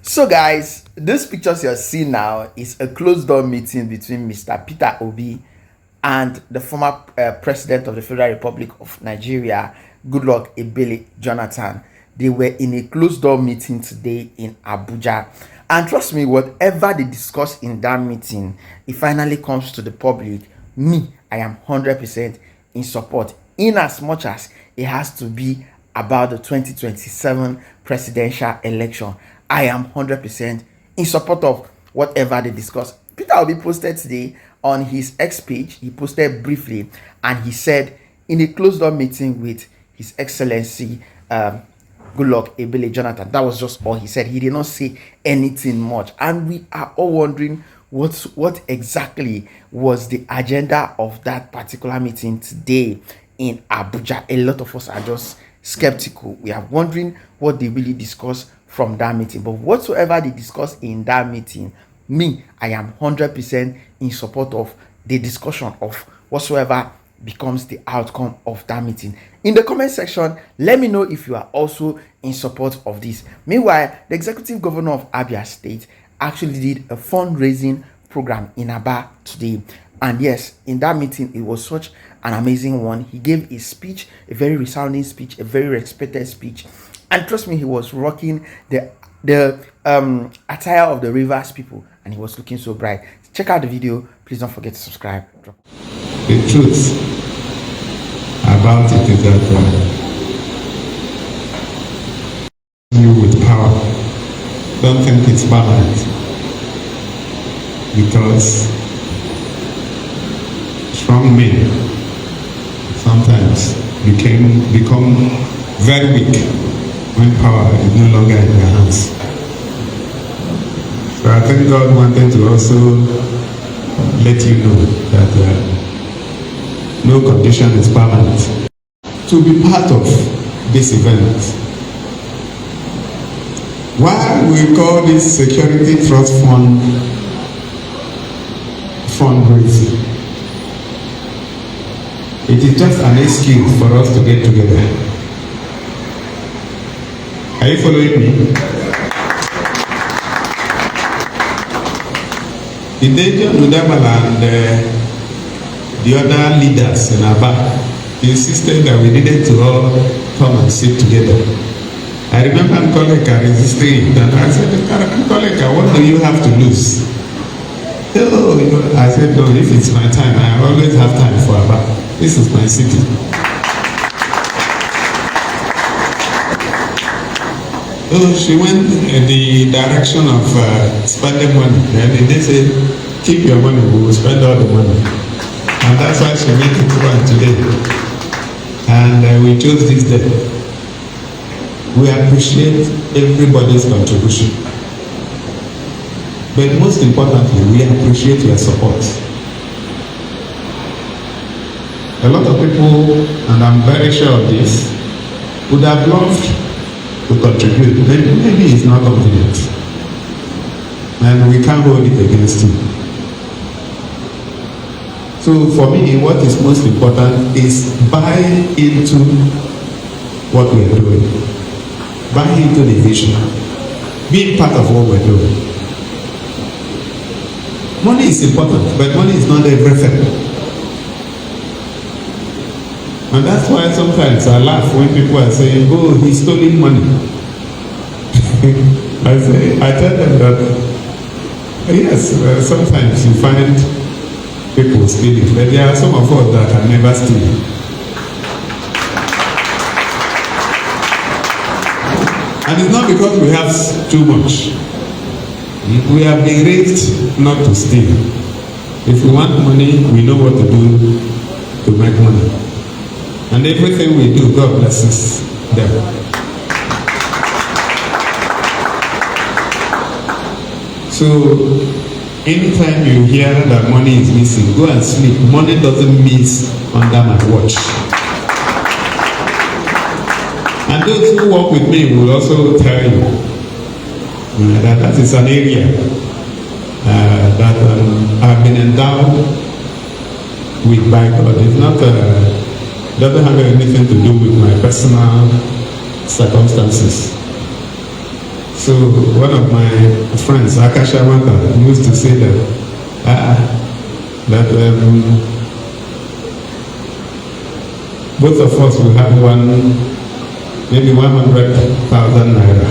So guys, this pictures you're seeing now is a closed door meeting between Mr. Peter Obi and the former president of the Federal Republic of Nigeria, Goodluck Ebele Jonathan. They were in a closed door meeting today in Abuja. And trust me, whatever they discuss in that meeting, it finally comes to the public. Me, I am 100% in support, in as much as it has to be about the 2027 presidential election. I am 100% in support of whatever they discuss. Peter Obi posted today on his X page. He posted briefly and he said in a closed door meeting with His Excellency Goodluck Ebele Jonathan. That was just all he said. He did not say anything much, and we are all wondering what exactly was the agenda of that particular meeting today in Abuja. A lot of us are just skeptical. We are wondering what they really discussed from that meeting. But whatsoever they discussed in that meeting, me, I am 100% in support of the discussion of whatsoever becomes the outcome of that meeting. In the comment section, let me know if you are also in support of this. Meanwhile, the executive governor of Abia State actually did a fundraising program in Aba today. And yes, in that meeting, it was such an amazing one. He gave a speech, a very resounding speech, a very respected speech. And trust me, he was rocking the attire of the Rivers people, and he was looking so bright. Check out the video. Please don't forget to subscribe. The truth about it is that you with power don't think it's permanent, because strong men sometimes become very weak when power is no longer in their hands. So I think God wanted to also let you know that no condition is permanent. To be part of this event, why we call this Security Trust Fund fundraising, it is just an excuse for us to get together. Are you following me? The danger Nudamala and the other leaders in Aba insisted that we needed to all come and sit together. I remember Nkoleka resisting it, and I said, Nkoleka, what do you have to lose? Oh, I said, no, if it's my time, I always have time for Aba. This is my city. So she went in the direction of spending money. And they said, keep your money, we will spend all the money. And that's why she made it run today. And we chose this day. We appreciate everybody's contribution. But most importantly, we appreciate your support. A lot of people, and I'm very sure of this, would have loved to contribute. Maybe it's not convenient, and we can't hold it against him. So for me, what is most important is buy into what we're doing. Buy into the vision. Be part of what we're doing. Money is important, but money is not everything. And that's why sometimes I laugh when people are saying, oh, he's stealing money. I tell them that, yes, sometimes you find people stealing, but there are some of us that can never steal. And it's not because we have too much. We have been raised not to steal. If we want money, we know what to do to make money. And everything we do, God blesses them. So, anytime you hear that money is missing, go and sleep. Money doesn't miss under my watch. And those who work with me will also tell you that is an area that I've been endowed with by God. It's not doesn't have anything to do with my personal circumstances. So one of my friends, Akasha Mata, used to say that both of us will have maybe 100,000 naira.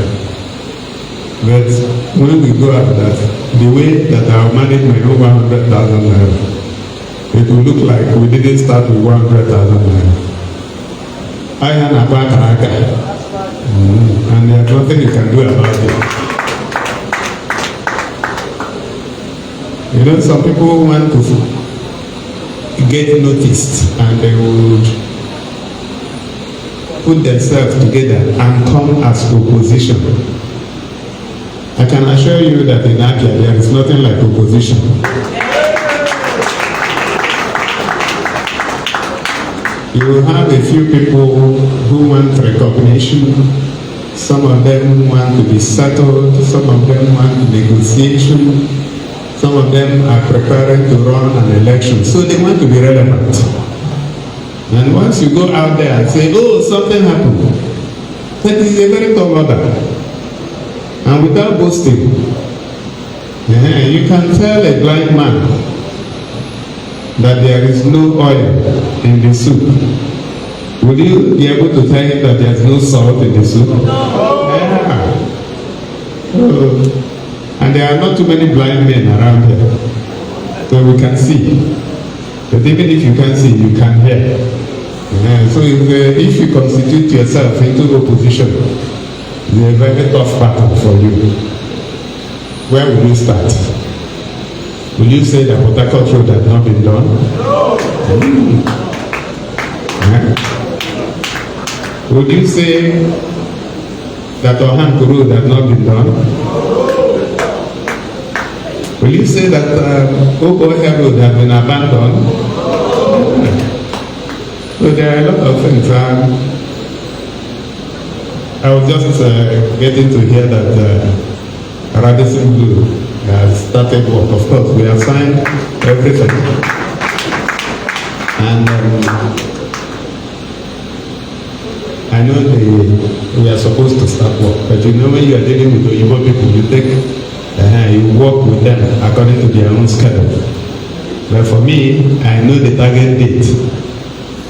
But when we go at that, the way that I'll manage my own 100,000 naira, it will look like we didn't start with 100,000 naira. I am a back and there's nothing you can do about it. You know, some people want to get noticed and they would put themselves together and come as opposition. I can assure you that in Abuja there is nothing like opposition. You will have a few people who want recognition. Some of them want to be settled. Some of them want negotiation. Some of them are preparing to run an election. So they want to be relevant. And once you go out there and say, oh, something happened, that is a very tall order. And without boasting, you can tell a blind man that there is no oil in the soup. Would you be able to tell him that there is no salt in the soup? No. Yeah. And there are not too many blind men around here. So we can see. But even if you can't see, you can hear. So if you constitute yourself into opposition, it's a very tough battle for you. Where will you start? Will you say that Port Harcourt Road has not been done? No. Would you say that Ohanko Road has not been done? Will you say that Obohe Road has been abandoned? So there are a lot of things. I was just getting to hear that Radisson Blue has started work. Of course, we have signed everything. And I know we are supposed to start work, but you know when you are dealing with the Igbo people, you work with them according to their own schedule. But for me, I know the target date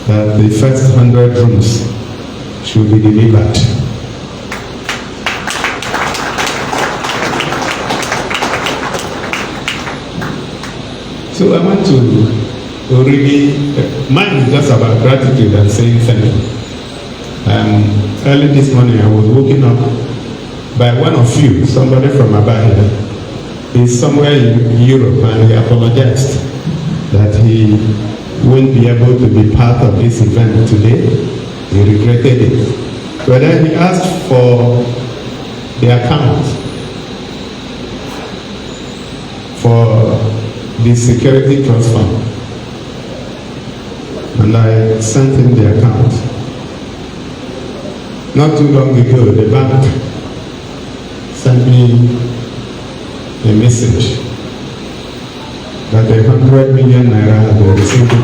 that the first 100 rooms should be delivered. So I want to really, mine is just about gratitude and saying thank you. Early this morning I was woken up by one of you, somebody from Abuja. He's somewhere in Europe and he apologized that he won't be able to be part of this event today. He regretted it. But then he asked for the account for the security trust fund. And I sent him the account. Not too long ago, the bank sent me a message that 100 million naira had been received to the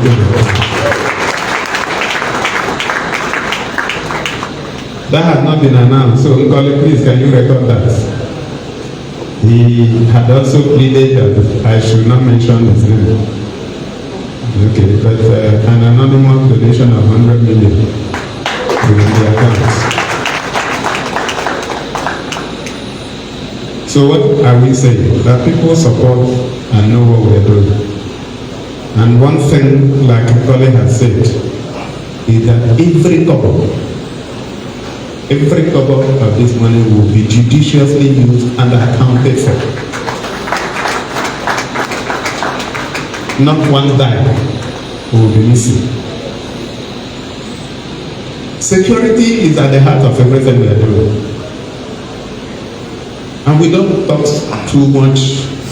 That had not been announced, so Nkoli, please, can you record that? He had also pleaded that I should not mention his name. Okay, but an anonymous donation of 100 million to the account. So what are we saying? That people support and know what we're doing. And one thing, like a colleague has said, is that every couple of this money will be judiciously used and accounted for. Not one dime will be missing. Security is at the heart of everything we are doing. And we don't talk too much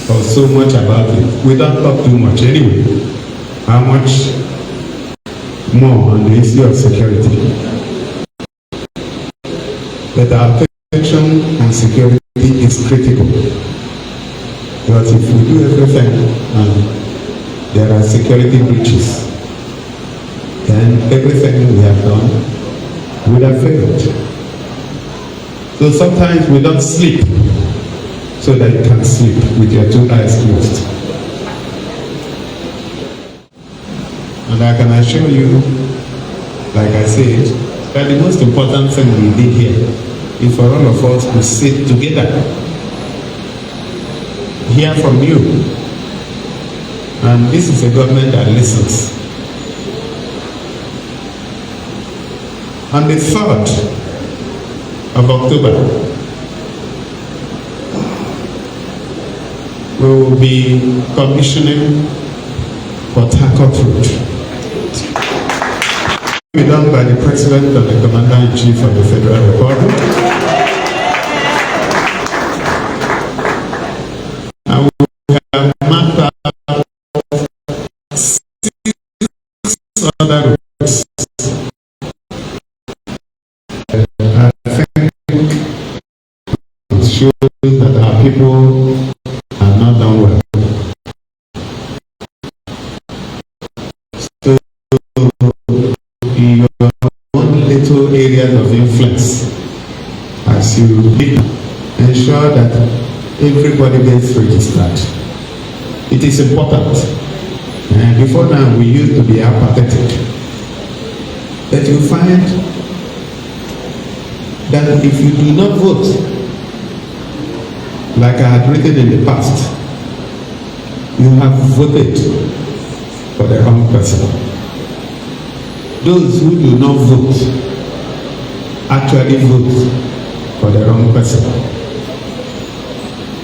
or so much about it. We don't talk too much anyway. How much more on the issue of security? But our attention on security is critical. Because if we do everything and there are security breaches, then everything we have done would have failed. So sometimes we don't sleep so that you can sleep with your two eyes closed. And I can assure you, like I said, that the most important thing we did here is for all of us to sit together, hear from you. And this is a government that listens. On the 3rd of October, we will be commissioning Port Harcourt Road. Be done by the President and the Commander-in-Chief of the Federal Republic. And we have mapped out 6 other roads. I think it shows that our people have not done well. So, your own little areas of influence, as you ensure that everybody gets registered. It is important. Before now, we used to be apathetic. But you find that if you do not vote, like I had written in the past, you have voted for the wrong person. Those who do not vote actually vote for the wrong person.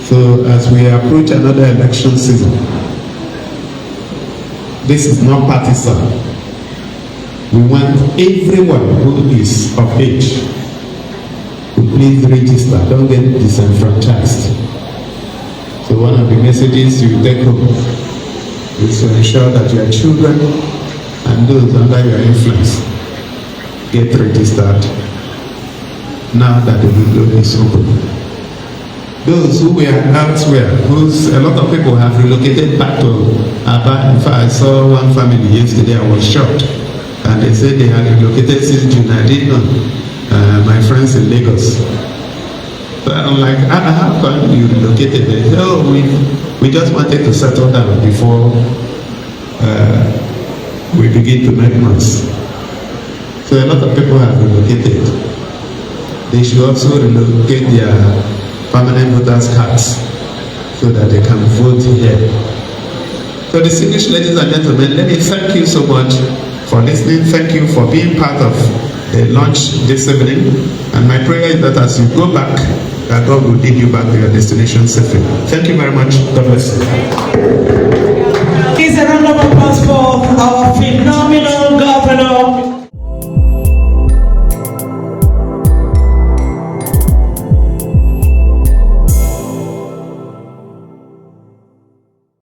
So as we approach another election season, this is not partisan. We want everyone who is of age to please register. Don't get disenfranchised. So one of the messages you take home is to ensure that your children and those under your influence get registered now that the window is open. Those who were elsewhere, a lot of people have relocated back to Aba. In fact, I saw one family yesterday, I was shocked. And they said they had relocated since June. I didn't know. My friends in Lagos. So I'm like, how come you relocated? They said, oh, we just wanted to settle down before we begin to make noise. So a lot of people have relocated. They should also relocate their permanent voters cards so that they can vote here. So distinguished ladies and gentlemen, let me thank you so much for listening. Thank you for being part of the launch this evening. And my prayer is that as you go back, that God will lead you back to your destination safely. Thank you very much. God bless you.